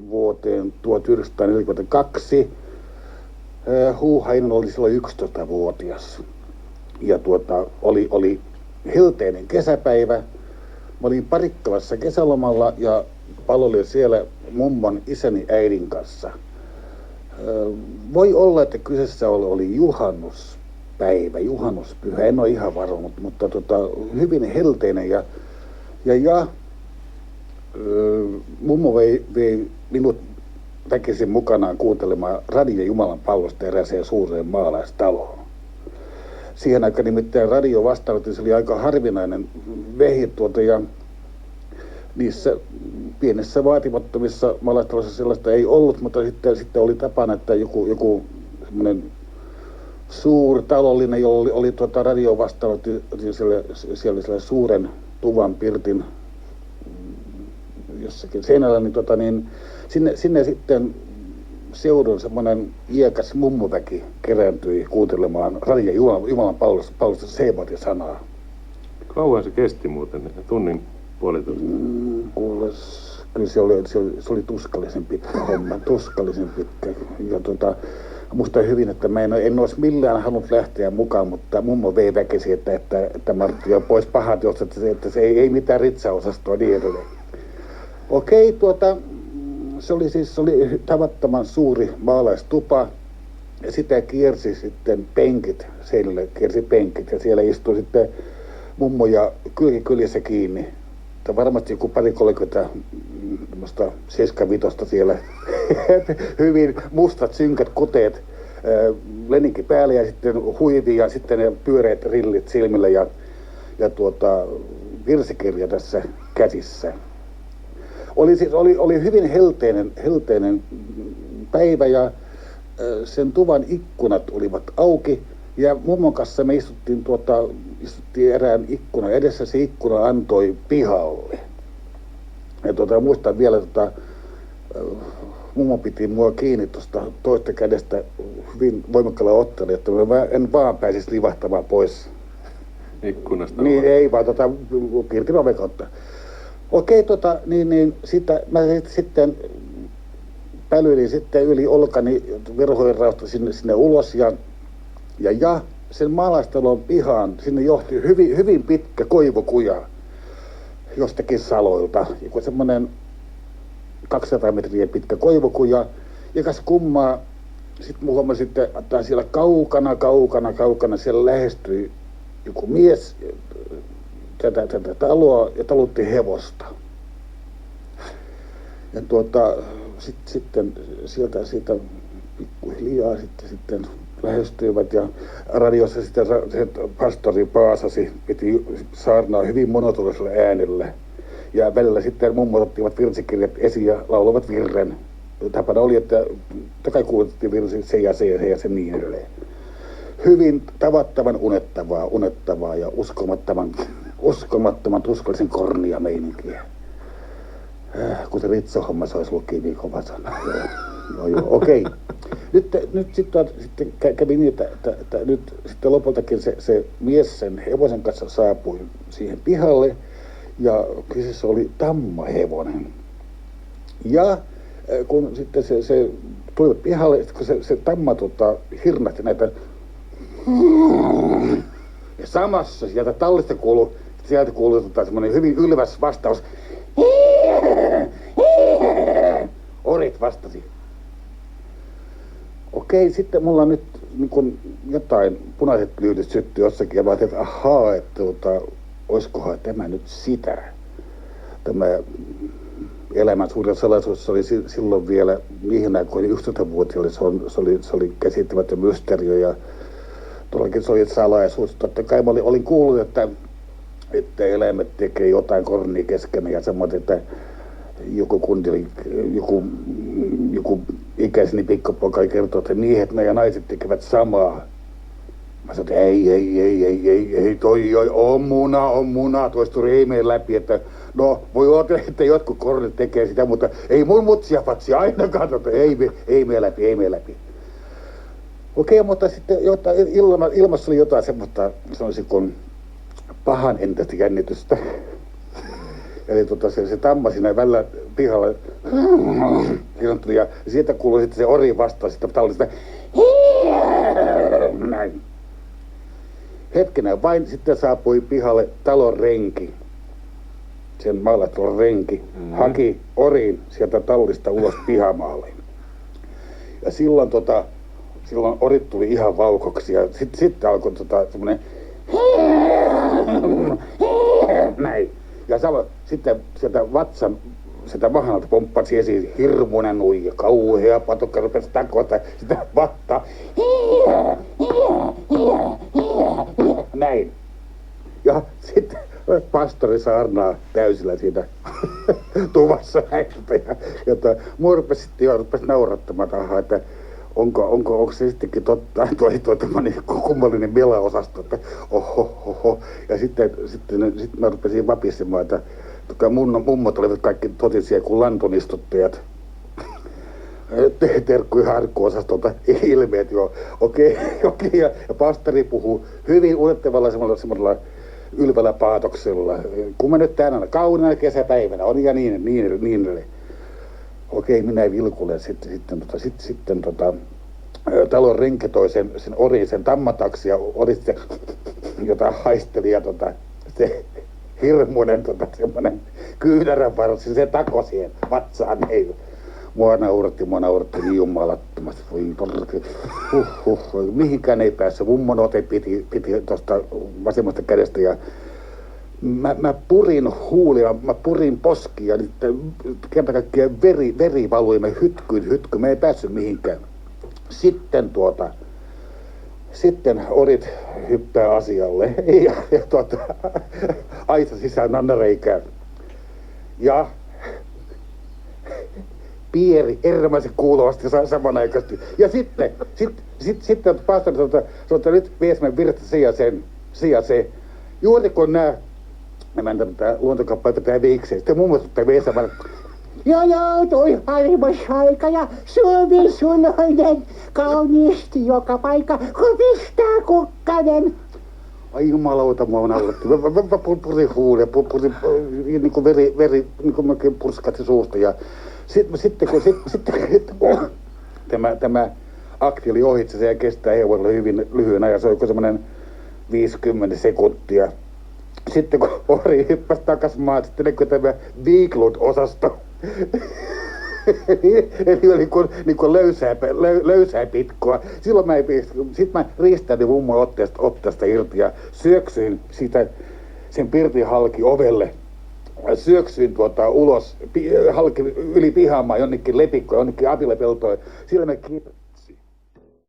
vuoteen 1942. Huuhainen oli silloin 11-vuotias. Ja oli helteinen kesäpäivä. Mä olin Parikkalassa kesälomalla ja palvelin siellä mummon isäni äidin kanssa. Voi olla, että kyseessä oli juhannuspäivä, juhannuspyhä, en ole ihan varma, mutta hyvin helteinen ja mummo vei minut väkisin mukanaan kuuntelemaan Radio Jumalan palvelusta erääseen suureen maalaistaloon. Siihen aikaan nimittäin radio vastaanotin, se oli aika harvinainen vehje ja niissä pienissä vaatimattomissa maalaistaloissa sellaista ei ollut, mutta sitten oli tapana, että joku semmoinen suurtalollinen, jolla oli radio vastaanotti siellä suuren tuvan pirtin jossakin seinällä, niin sinne sitten seudun semmoinen iäkäs mummoväki kerääntyi kuuntelemaan Radio Jumalan palvelusta Seebatin sanaa. Kauan se kesti muuten, tunnin puolitoista? Kyllä se oli tuskallisen pitkä homma, tuskallisen pitkä. Ja muistan hyvin, että mä en olisi millään halunnut lähteä mukaan, mutta mummo vei väkisi, että Martti on pois pahat, että se ei mitään ritsaosastoa niin edelleen. Okei, se oli tavattoman suuri maalaistupa ja sitä kiersi sitten penkit, seinälle kiersi penkit ja siellä istui sitten mummo ja kyljessä kiinni. Varmasti joku 75 siellä, hyvin mustat synkät kuteet, leninki päälle ja sitten huivi ja sitten ne pyöreät rillit silmillä ja virsikirja tässä käsissä. Oli hyvin helteinen päivä ja sen tuvan ikkunat olivat auki ja mummon kanssa me istuttiin erään ikkunan edessä. Se ikkuna antoi pihalle. Ja muistan vielä, mummo piti mua kiinni tuosta toista kädestä hyvin voimakkaalla otteella, että mä en vaan pääsisi livahtamaan pois ikkunasta. Niin ei vaan pirtin oven kautta. Okei, sitä mä sitten pälyilin sitten yli olkani verhojen rausta sinne ulos ja sen maalaistalon pihaan sinne johti hyvin pitkä koivukuja jostakin saloilta. Joku semmoinen 200 metriä pitkä koivukuja. Ja kas kummaa, sitten huomasin, että siellä kaukana siellä lähestyi joku mies tätä taloa ja talutti hevosta. Ja sitten siitä pikkuhiljaa sitten lähestyivät ja radiossa sitten se pastori paasasi, piti saarnaa hyvin monotonisella äänellä. Ja välillä sitten mummot ottivat virsikirjat esiin ja lauloivat virren. Tapana oli, että kai kuultiin virsi se ja se niin edelleen. Hyvin tavattoman unettavaa ja uskomattoman tuskallisen kornia meininkiä. Kuten ritsohommassa olisi ollut niin kova sana. Joo, okei. Nyt sitten kävi niin, että nyt sitten lopultakin se mies sen hevosen kanssa saapui siihen pihalle ja kyseessä oli tammahevonen. Ja kun sitten se tuli pihalle, kun se tamma hirnahti näitä ja samassa sieltä tallista kuului semmoinen hyvin ylväs vastaus. Orit vastasi. Okei, sitten mulla on nyt niin kun jotain punaiset lyytit syttyi jossakin ja mä ajattelin, että ahaa, että oiskohan tämä nyt sitä. Tämä elämän suurin salaisuus oli silloin vielä niihin aikoihin 11-vuotiaille, se oli käsittämätön mysteerio ja tuollakin se oli salaisuus. Totta kai mä olin kuullut, että eläimet tekee jotain kornia keskenään ja samoin, että joku ikäiseni pikkupoika kertoo, että miehet ja naiset tekevät samaa. Mä sanoin, että ei, toi on muna, toisturi ei mene läpi, että no voi olla, että jotkut kornit tekee sitä, mutta ei mun mutsia patsi ainakaan, että ei mene läpi. Okei, mutta sitten ilmassa oli jotain semmoista, sanoisin kuin pahan entästä jännitystä. Eli se tamma siinä välillä pihalle. Ja siitä kuului sitten se ori vastaan sitä tallista. Näin. Hetkenä vain sitten saapui pihalle talon renki. Sen maalattalon renki haki orin sieltä tallista ulos pihamaalle. Ja silloin orit tuli ihan vaukoksi ja sitten alkoi semmoinen näin. Ja sitten sieltä vatsan, sieltä vahnalta pomppasi esiin hirmuinen nuija, kauhea patukka rupesi takota sitä vattaa. Näin. Ja sitten pastori saarnaa täysillä siinä tuvassa näitä. Ja mua rupesi naurattamaan tahaa, että onko se sittenkin totta, tuo tämmöinen kummallinen melaosasto, että oho. Ja sitten mä rupesin vapisemaan, että mummot olivat kaikki totisia kuin lantunistuttajat. Terkkuja harkku-osastolta ilmeet jo. Okei. Ja pastori puhuu hyvin unettavalla semmoisella ylvällä paatoksella. Kun mä nyt tänään kauniina kesäpäivänä on ja niin. Okei, minä vilkulen sitten talon renki toi sen orin, sen tammataksi ja ori sitten jota haisteli ja se hirmuinen semmoinen kyynäränvarsi, se tako siihen vatsaan. Ei. Mua nauratti niin jumalattomasti. Mihinkään ei päässyt. Mummon ote piti tuosta vasemmasta kädestä ja mä purin huulia, mä purin poskia, niin kerta kaikkiaan veri valui, mä hytkyin, mä ei päässyt mihinkään. Sitten orit hyppää asialle ja aisa sisään nannareikään. Ja pieri ermäisen kuulovasti samanaikaisesti. Ja sitten pastori sanoi, että nyt viesmän virta se ja se. Juuri kun nämä luontokappaleet pitää viikseen, sitten mummo pitää viesemään. Joo, toi armas aika ja Suomi suloinen, kauniisti joka paikka, kun pistää kukkanen. Ai jumalauta, mua nauratti. Mä purin huulia, niin kuin veri niin kuin mäkin purskatti suusta. Ja sitten kun tämä akti oli ohitse, se kestää hevosella hyvin lyhyen ajan, se oli semmoinen 50 sekuntia. Sitten kun ori hyppäsi takas maat, sitten näkyi tämä Viiklund-osasto. Eli oli niin kuin löysää pitkoa. Silloin mä riistäydin mummon otteesta irti ja syöksyin siitä sen pirtin halki ovelle. Syöksyin ulos halki yli pihamaan jonnekin lepikkoon, jonnekin apilepeltoon. Sillä mä